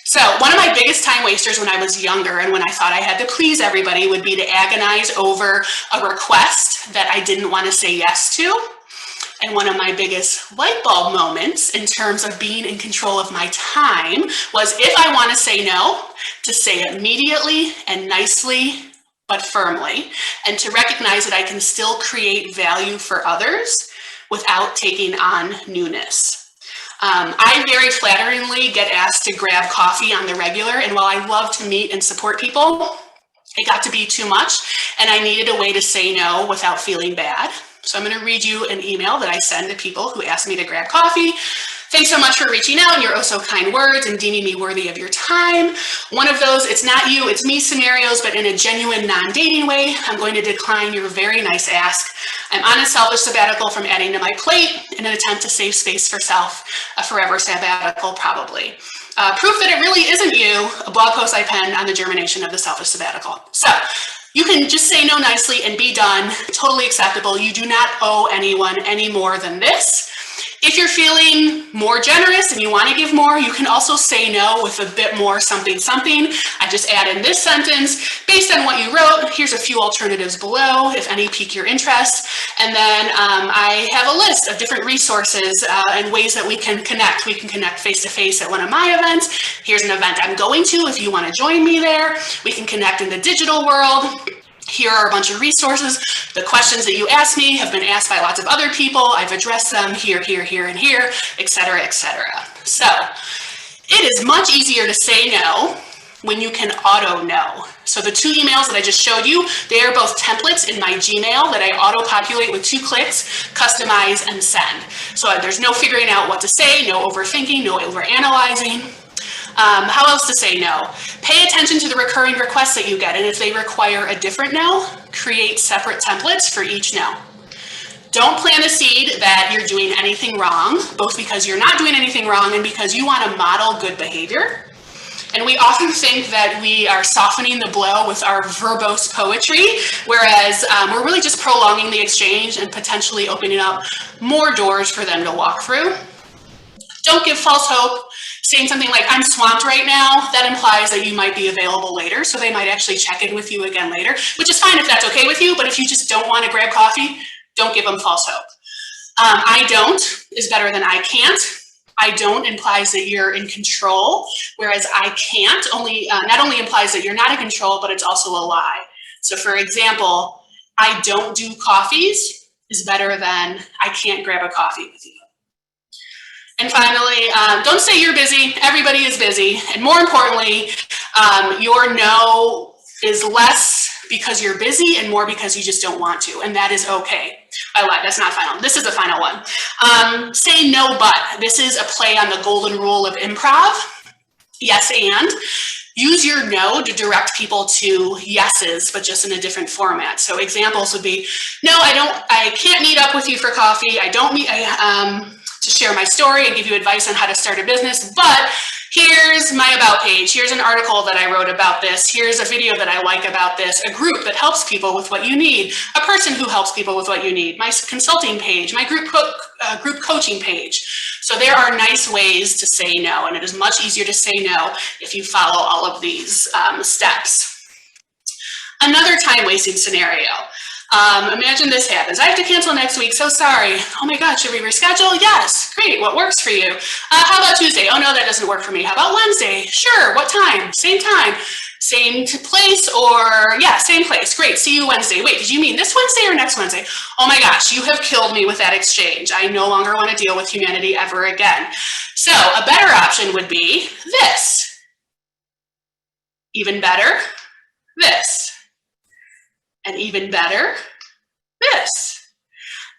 So one of my biggest time wasters when I was younger and when I thought I had to please everybody would be to agonize over a request that I didn't want to say yes to. And one of my biggest light bulb moments in terms of being in control of my time was, if I want to say no, to say it immediately and nicely, but firmly, and to recognize that I can still create value for others without taking on newness. I very flatteringly get asked to grab coffee on the regular, and while I love to meet and support people, it got to be too much, and I needed a way to say no without feeling bad. So I'm going to read you an email that I send to people who ask me to grab coffee. Thanks so much for reaching out and your oh so kind words and deeming me worthy of your time. One of those, it's not you, it's me scenarios, but in a genuine non-dating way. I'm going to decline your very nice ask. I'm on a selfish sabbatical from adding to my plate in an attempt to save space for self, a forever sabbatical probably. Proof that it really isn't you, a blog post I penned on the germination of the selfish sabbatical. So you can just say no nicely and be done, totally acceptable. You do not owe anyone any more than this. If you're feeling more generous and you want to give more, you can also say no with a bit more something something. I just add in this sentence, based on what you wrote, here's a few alternatives below, if any pique your interest. And then I have a list of different resources and ways that we can connect. We can connect face-to-face at one of my events. Here's an event I'm going to if you want to join me there. We can connect in the digital world. Here are a bunch of resources. The questions that you asked me have been asked by lots of other people. I've addressed them here, here, here, and here, etc., etc. So it is much easier to say no when you can auto no. So the two emails that I just showed you, they are both templates in my Gmail that I auto-populate with 2 clicks, customize, and send. So there's no figuring out what to say, no overthinking, no overanalyzing. How else to say no? Pay attention to the recurring requests that you get, and if they require a different no, create separate templates for each no. Don't plant a seed that you're doing anything wrong, both because you're not doing anything wrong and because you want to model good behavior. And we often think that we are softening the blow with our verbose poetry, whereas we're really just prolonging the exchange and potentially opening up more doors for them to walk through. Don't give false hope. Saying something like, I'm swamped right now, that implies that you might be available later, so they might actually check in with you again later, which is fine if that's okay with you, but if you just don't want to grab coffee, don't give them false hope. I don't is better than I can't. I don't implies that you're in control, whereas I can't not only implies that you're not in control, but it's also a lie. So for example, I don't do coffees is better than I can't grab a coffee with you. And finally, don't say you're busy. Everybody is busy. And more importantly, your no is less because you're busy and more because you just don't want to. And that is okay. I lied. That's not final. This is the final one. Say no, but. This is a play on the golden rule of improv. Yes, and. Use your no to direct people to yeses, but just in a different format. So examples would be, no, I can't meet up with you for coffee. To share my story and give you advice on how to start a business, but here's my about page. Here's an article that I wrote about this. Here's a video that I like about this, a group that helps people with what you need, a person who helps people with what you need, my consulting page, my group coaching page. So there are nice ways to say no, and it is much easier to say no if you follow all of these steps. Another time-wasting scenario. Imagine this happens. I have to cancel next week. So sorry. Oh my God, should we reschedule? Yes. Great. What works for you? How about Tuesday? Oh no, that doesn't work for me. How about Wednesday? Sure. What time? Same time. Same place or yeah, same place. Great. See you Wednesday. Wait, did you mean this Wednesday or next Wednesday? Oh my gosh, you have killed me with that exchange. I no longer want to deal with humanity ever again. So a better option would be this. Even better, this. And even better, this.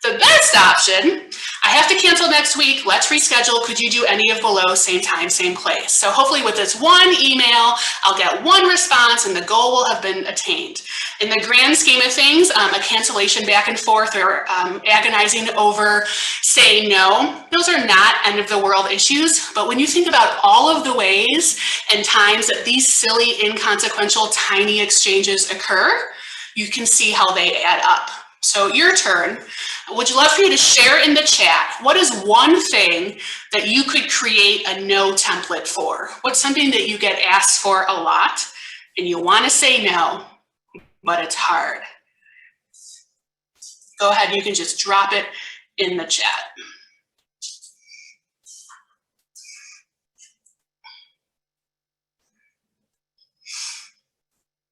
The best option, I have to cancel next week, let's reschedule, could you do any of below, same time, same place? So hopefully with this one email, I'll get one response and the goal will have been attained. In the grand scheme of things, a cancellation back and forth or agonizing over saying no, those are not end of the world issues, but when you think about all of the ways and times that these silly, inconsequential, tiny exchanges occur, you can see how they add up. So your turn. Would you love for you to share in the chat, what is one thing that you could create a no template for? What's something that you get asked for a lot and you want to say no, but it's hard? Go ahead, you can just drop it in the chat.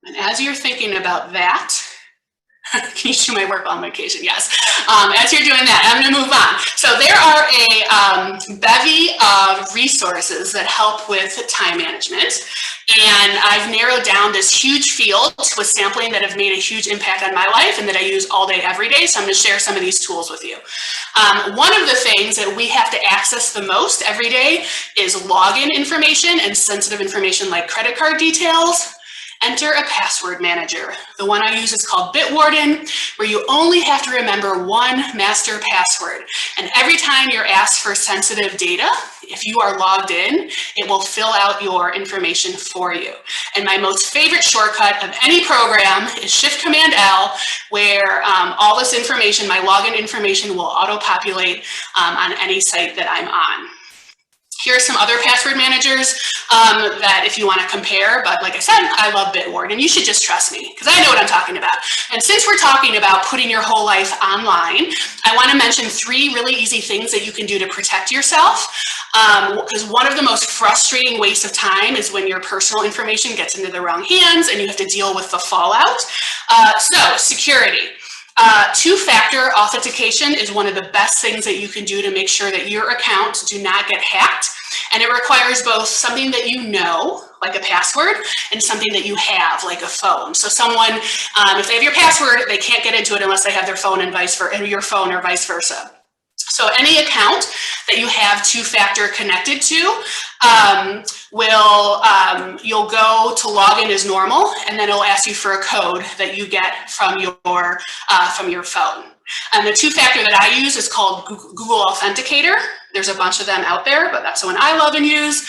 And as you're thinking about that, can you do my work on vacation? Yes. As you're doing that, I'm going to move on. So there are a bevy of resources that help with time management. And I've narrowed down this huge field with sampling that have made a huge impact on my life and that I use all day, every day. So I'm going to share some of these tools with you. One of the things that we have to access the most every day is login information and sensitive information like credit card details. Enter a password manager. The one I use is called Bitwarden, where you only have to remember one master password. And every time you're asked for sensitive data, if you are logged in, it will fill out your information for you. And my most favorite shortcut of any program is Shift-Command-L, where all this information, my login information, will auto-populate on any site that I'm on. Here are some other password managers that if you want to compare, but like I said, I love Bitwarden, and you should just trust me because I know what I'm talking about. And since we're talking about putting your whole life online, I want to mention 3 really easy things that you can do to protect yourself. Because one of the most frustrating wastes of time is when your personal information gets into the wrong hands and you have to deal with the fallout. So security. Two-factor authentication is one of the best things that you can do to make sure that your accounts do not get hacked. And it requires both something that you know, like a password, and something that you have, like a phone. So someone, if they have your password, they can't get into it unless they have their phone and your phone or vice versa. So any account that you have two-factor connected to you'll go to log in as normal, and then it'll ask you for a code that you get from your phone. And the two-factor that I use is called Google Authenticator. There's a bunch of them out there, but that's the one I love and use.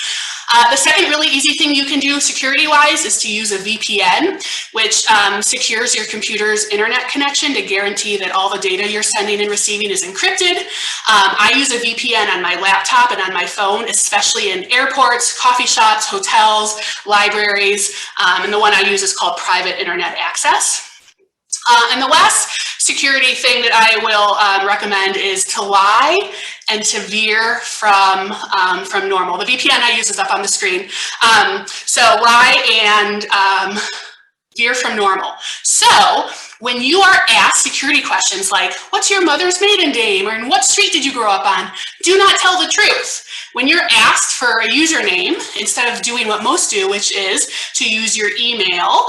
The second really easy thing you can do security-wise is to use a VPN, which secures your computer's internet connection to guarantee that all the data you're sending and receiving is encrypted. I use a VPN on my laptop and on my phone, especially in airports, coffee shops, hotels, libraries, and the one I use is called Private Internet Access. And the last security thing that I will recommend is to lie and to veer from normal. The VPN I use is up on the screen. So lie and veer from normal. So when you are asked security questions like, what's your mother's maiden name? Or in what street did you grow up on? Do not tell the truth. When you're asked for a username, instead of doing what most do, which is to use your email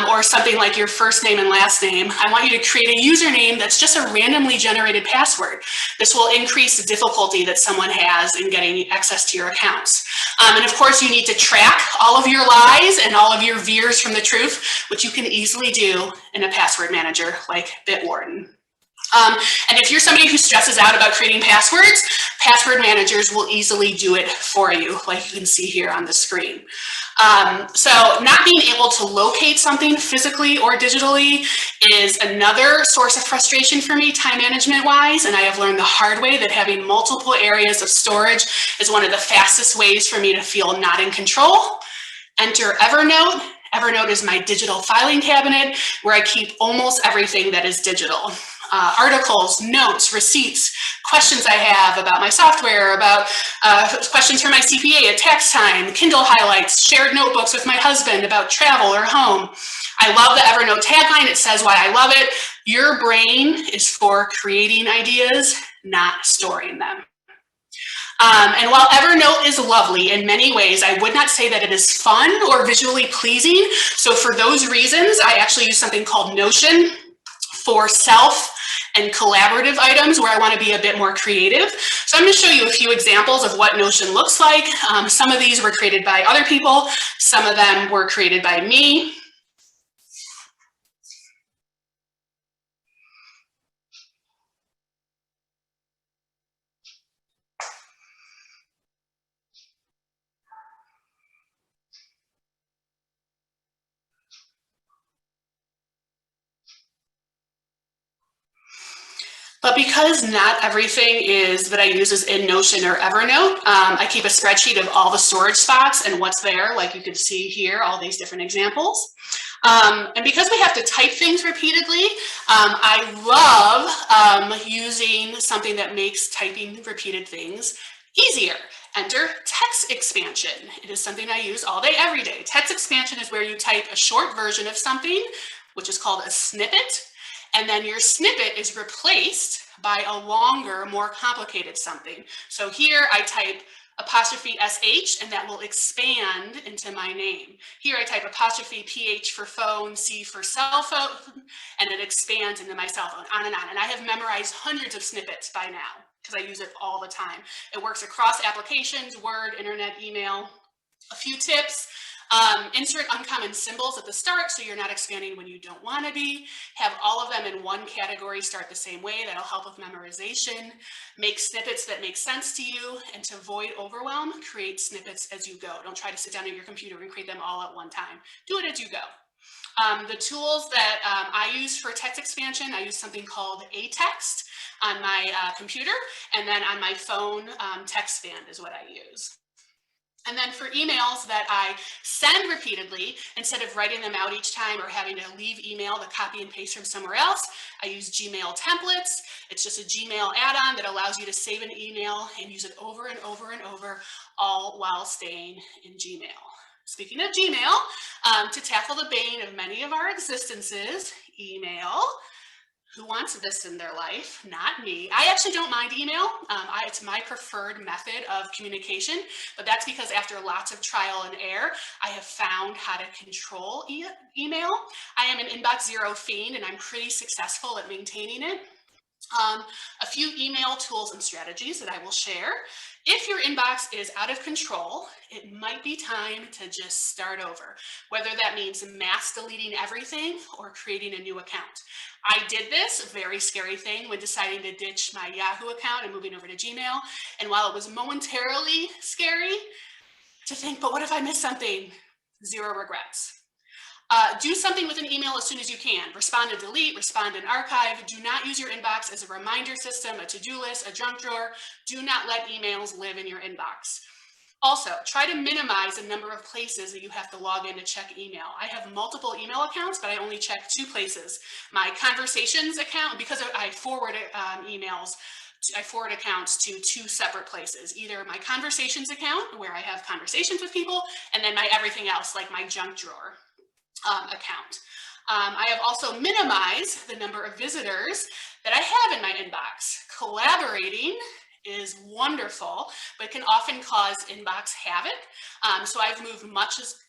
or something like your first name and last name, I want you to create a username that's just a randomly generated password. This will increase the difficulty that someone has in getting access to your accounts. And of course, you need to track all of your lies and all of your veers from the truth, which you can easily do in a password manager like Bitwarden. And if you're somebody who stresses out about creating passwords, password managers will easily do it for you, like you can see here on the screen. So not being able to locate something physically or digitally is another source of frustration for me, time management wise, and I have learned the hard way that having multiple areas of storage is one of the fastest ways for me to feel not in control. Enter Evernote Evernote is my digital filing cabinet where I keep almost everything that is digital. Articles, notes, receipts, questions I have about my software, about questions for my CPA at tax time, Kindle highlights, shared notebooks with my husband about travel or home. I love the Evernote tagline. It says why I love it. Your brain is for creating ideas, not storing them. And while Evernote is lovely in many ways, I would not say that it is fun or visually pleasing. So for those reasons, I actually use something called Notion for self and collaborative items where I want to be a bit more creative. So I'm going to show you a few examples of what Notion looks like. Some of these were created by other people. Some of them were created by me. But because not everything that I use is in Notion or Evernote, I keep a spreadsheet of all the storage spots and what's there, like you can see here, all these different examples. And because we have to type things repeatedly, I love using something that makes typing repeated things easier. Enter text expansion. It is something I use all day, every day. Text expansion is where you type a short version of something, which is called a snippet. And then your snippet is replaced by a longer, more complicated something. So here I type apostrophe SH and that will expand into my name. Here I type apostrophe PH for phone, C for cell phone, and it expands into my cell phone, on. And I have memorized hundreds of snippets by now because I use it all the time. It works across applications, Word, internet, email. A few tips. Insert uncommon symbols at the start so you're not expanding when you don't want to be. Have all of them in one category start the same way. That'll help with memorization. Make snippets that make sense to you. And to avoid overwhelm, create snippets as you go. Don't try to sit down at your computer and create them all at one time. Do it as you go. The tools that I use for text expansion, I use something called Atext on my computer, and then on my phone, TextBand is what I use. And then for emails that I send repeatedly, instead of writing them out each time or having to leave email to copy and paste from somewhere else, I use Gmail templates. It's just a Gmail add-on that allows you to save an email and use it over and over and over, all while staying in Gmail. Speaking of Gmail, to tackle the bane of many of our existences, email. Who wants this in their life? Not me. I actually don't mind email. It's my preferred method of communication, but that's because after lots of trial and error, I have found how to control email. I am an inbox zero fiend, and I'm pretty successful at maintaining it. A few email tools and strategies that I will share. If your inbox is out of control, it might be time to just start over, whether that means mass deleting everything or creating a new account. I did this, a very scary thing, when deciding to ditch my Yahoo account and moving over to Gmail. And while it was momentarily scary to think, but what if I miss something? Zero regrets. Do something with an email as soon as you can. Respond and delete, respond and archive. Do not use your inbox as a reminder system, a to-do list, a junk drawer. Do not let emails live in your inbox. Also, try to minimize the number of places that you have to log in to check email. I have multiple email accounts, but I only check 2 places. My conversations account, because I forward emails, I forward accounts to 2 separate places, either my conversations account, where I have conversations with people, and then my everything else, like my junk drawer account. I have also minimized the number of visitors that I have in my inbox. Collaborating is wonderful, but can often cause inbox havoc. So I've moved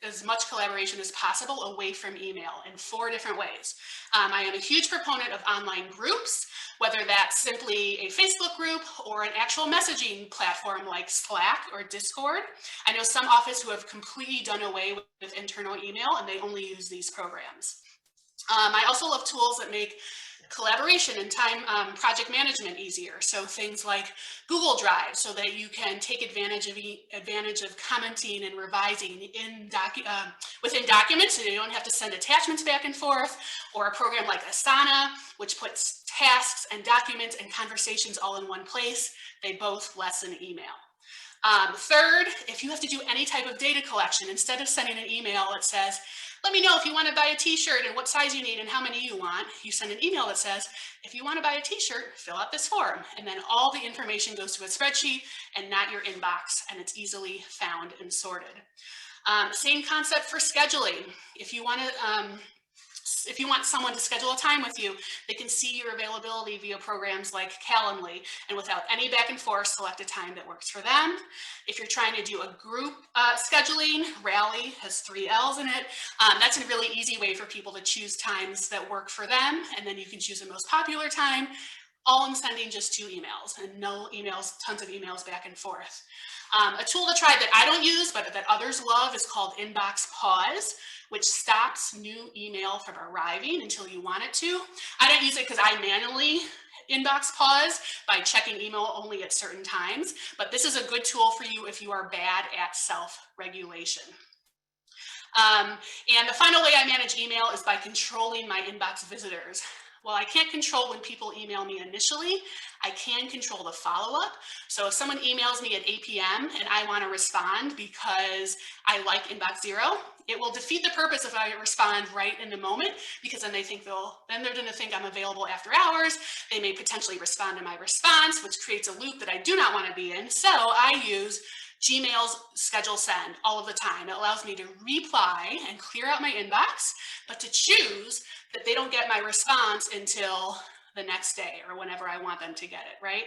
as much collaboration as possible away from email in 4 different ways. I am a huge proponent of online groups, whether that's simply a Facebook group or an actual messaging platform like Slack or Discord. I know some offices who have completely done away with internal email and they only use these programs. I also love tools that make collaboration and time project management easier. So things like Google Drive, so that you can take advantage of commenting and revising within documents, so you don't have to send attachments back and forth, or a program like Asana, which puts tasks and documents and conversations all in one place. They both lessen email. Third, if you have to do any type of data collection, instead of sending an email that says, let me know if you want to buy a t-shirt and what size you need and how many you want. You send an email that says, if you want to buy a t-shirt, fill out this form. And then all the information goes to a spreadsheet and not your inbox, and it's easily found and sorted. Same concept for scheduling. If you want someone to schedule a time with you, they can see your availability via programs like Calendly, and without any back and forth, select a time that works for them. If you're trying to do a group scheduling, Rally has 3 L's in it. That's a really easy way for people to choose times that work for them, and then you can choose the most popular time, all in sending just 2 emails and no emails, tons of emails back and forth. A tool to try that I don't use, but that others love, is called Inbox Pause, which stops new email from arriving until you want it to. I don't use it because I manually inbox pause by checking email only at certain times, but this is a good tool for you if you are bad at self-regulation. And the final way I manage email is by controlling my inbox visitors. While I can't control when people email me initially, I can control the follow-up. So if someone emails me at 8 p.m. and I want to respond because I like inbox zero, it will defeat the purpose if I respond right in the moment, because then they're going to think I'm available after hours. They may potentially respond to my response, which creates a loop that I do not want to be in. So I use Gmail's schedule send all of the time. It allows me to reply and clear out my inbox, but to choose that they don't get my response until the next day or whenever I want them to get it, right?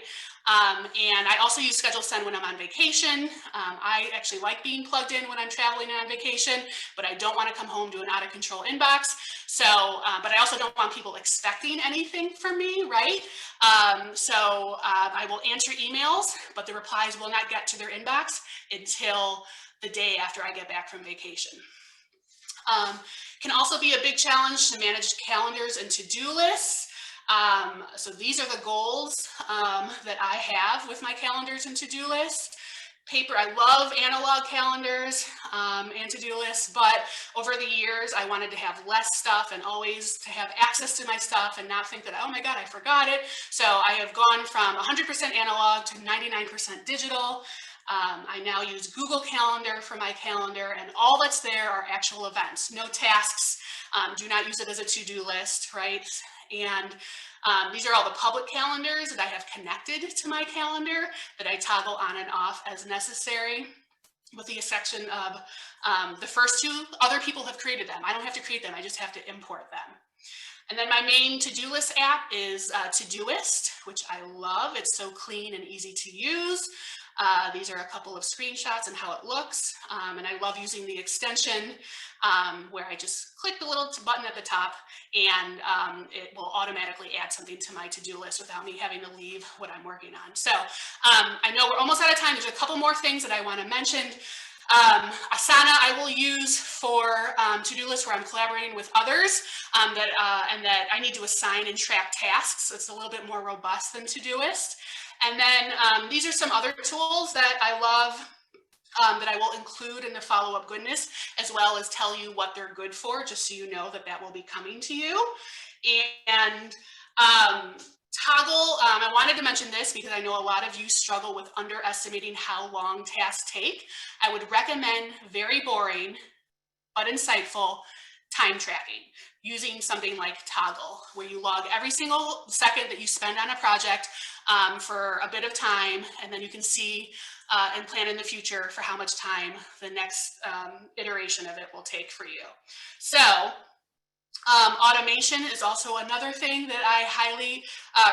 And I also use schedule send when I'm on vacation. I actually like being plugged in when I'm traveling and on vacation, but I don't want to come home to an out of control inbox. So, but I also don't want people expecting anything from me, right? I will answer emails, but the replies will not get to their inbox until the day after I get back from vacation. Can also be a big challenge to manage calendars and to-do lists. So these are the goals that I have with my calendars and to-do lists. Paper, I love analog calendars and to-do lists, but over the years I wanted to have less stuff and always to have access to my stuff and not think that, oh my God, I forgot it. So I have gone from 100% analog to 99% digital. I now use Google Calendar for my calendar, and all that's there are actual events, no tasks. Do not use it as a to-do list, right? And these are all the public calendars that I have connected to my calendar that I toggle on and off as necessary, with the exception of the first 2, other people have created them. I don't have to create them, I just have to import them. And then my main to-do list app is Todoist, which I love. It's so clean and easy to use. These are a couple of screenshots and how it looks. And I love using the extension where I just click the little button at the top and it will automatically add something to my to-do list without me having to leave what I'm working on. So I know we're almost out of time. There's a couple more things that I want to mention. Asana I will use for to-do lists where I'm collaborating with others and that I need to assign and track tasks. It's a little bit more robust than Todoist. And then these are some other tools that I love that I will include in the follow-up goodness, as well as tell you what they're good for, just so you know that that will be coming to you. And Toggle, I wanted to mention this because I know a lot of you struggle with underestimating how long tasks take. I would recommend very boring but insightful time tracking using something like Toggle, where you log every single second that you spend on a project for a bit of time, and then you can see and plan in the future for how much time the next iteration of it will take for you. So automation is also another thing that I highly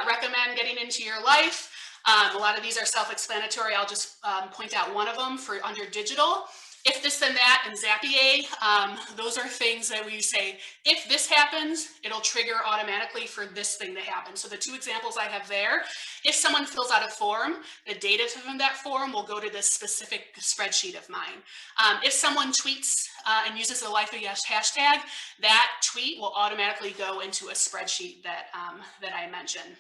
recommend getting into your life. A lot of these are self-explanatory. I'll just point out one of them for under digital. If this then that and Zapier, those are things that we say, if this happens, it'll trigger automatically for this thing to happen. So the 2 examples I have there, if someone fills out a form, the data from that form will go to this specific spreadsheet of mine. If someone tweets and uses the Life of Yes hashtag, that tweet will automatically go into a spreadsheet that, that I mentioned.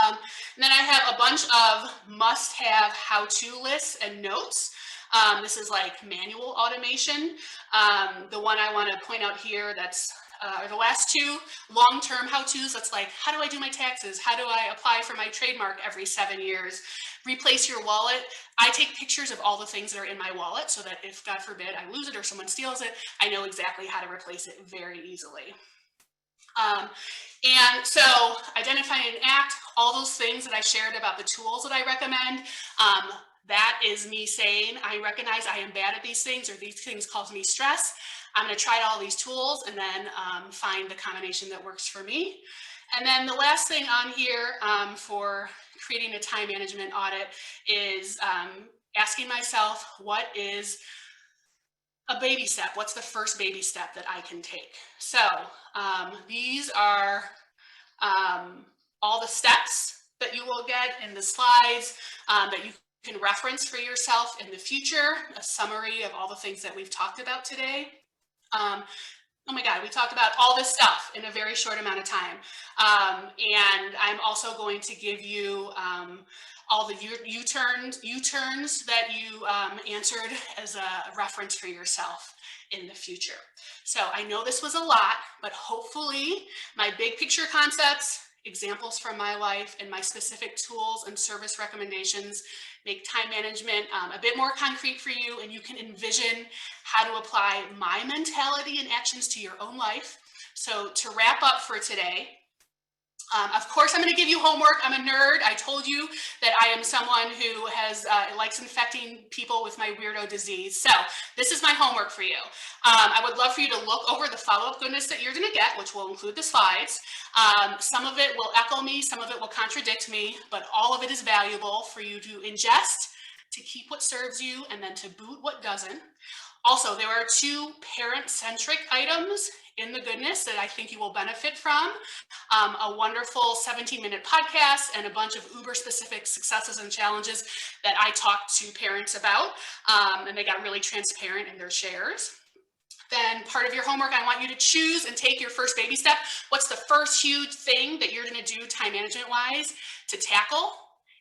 And then I have a bunch of must-have how-to lists and notes. This is like manual automation. The one I want to point out here that's or the last two long-term how-tos. That's like, how do I do my taxes? How do I apply for my trademark every 7 years? Replace your wallet. I take pictures of all the things that are in my wallet so that if, God forbid, I lose it or someone steals it, I know exactly how to replace it very easily. And so identify and act, all those things that I shared about the tools that I recommend, that is me saying, I recognize I am bad at these things, or these things cause me stress. I'm going to try all these tools and then find the combination that works for me. And then the last thing on here for creating a time management audit is asking myself, what is a baby step? What's the first baby step that I can take? So these are all the steps that you will get in the slides that you can reference for yourself in the future, a summary of all the things that we've talked about today. Oh my God, we talked about all this stuff in a very short amount of time. And I'm also going to give you all the U-turns that you answered as a reference for yourself in the future. So I know this was a lot, but hopefully my big picture concepts, examples from my life, and my specific tools and service recommendations make time management a bit more concrete for you, and you can envision how to apply my mentality and actions to your own life. So to wrap up for today, of course, I'm going to give you homework. I'm a nerd. I told you that I am someone who has likes infecting people with my weirdo disease. So this is my homework for you. I would love for you to look over the follow-up goodness that you're going to get, which will include the slides. Some of it will echo me, some of it will contradict me, but all of it is valuable for you to ingest, to keep what serves you, and then to boot what doesn't. Also, there are 2 parent-centric items in the goodness that I think you will benefit from. A wonderful 17-minute podcast and a bunch of Uber-specific successes and challenges that I talked to parents about, and they got really transparent in their shares. Then part of your homework, I want you to choose and take your first baby step. What's the first huge thing that you're going to do time management-wise to tackle?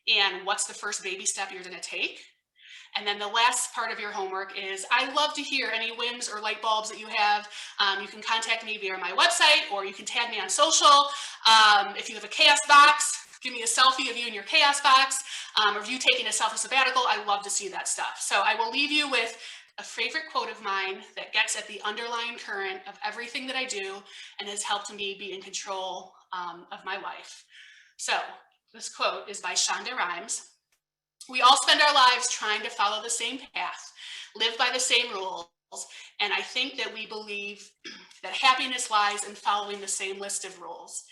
And what's the first baby step you're going to take? And then the last part of your homework is, I love to hear any whims or light bulbs that you have. You can contact me via my website, or you can tag me on social. If you have a chaos box, give me a selfie of you in your chaos box, or of you taking a self-sabbatical. I love to see that stuff. So I will leave you with a favorite quote of mine that gets at the underlying current of everything that I do and has helped me be in control of my life. So this quote is by Shonda Rhimes. We all spend our lives trying to follow the same path, live by the same rules, and I think that we believe that happiness lies in following the same list of rules,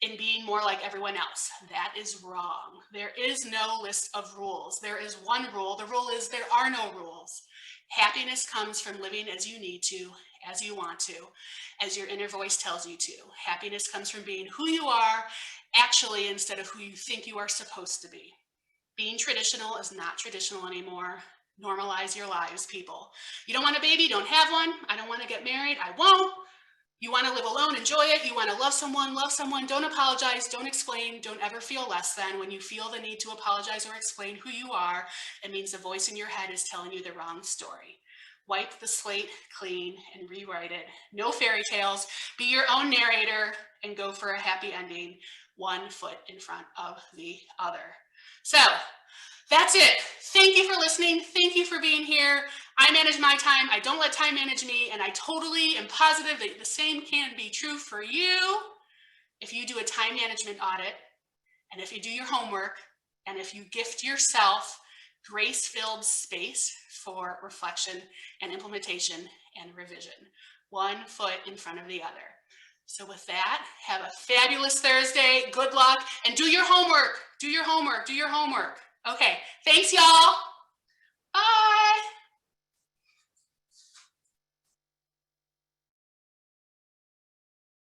in being more like everyone else. That is wrong. There is no list of rules. There is one rule. The rule is there are no rules. Happiness comes from living as you need to, as you want to, as your inner voice tells you to. Happiness comes from being who you are, actually, instead of who you think you are supposed to be. Being traditional is not traditional anymore. Normalize your lives, people. You don't want a baby? Don't have one. I don't want to get married? I won't. You want to live alone? Enjoy it. You want to love someone? Love someone. Don't apologize. Don't explain. Don't ever feel less than. When you feel the need to apologize or explain who you are, it means the voice in your head is telling you the wrong story. Wipe the slate clean and rewrite it. No fairy tales. Be your own narrator and go for a happy ending, one foot in front of the other. So that's it. Thank you for listening. Thank you for being here. I manage my time. I don't let time manage me. And I totally am positive that the same can be true for you if you do a time management audit, and if you do your homework, and if you gift yourself grace-filled space for reflection and implementation and revision, one foot in front of the other. So with that, have a fabulous Thursday. Good luck, and do your homework. Do your homework. Do your homework. Okay, thanks, y'all.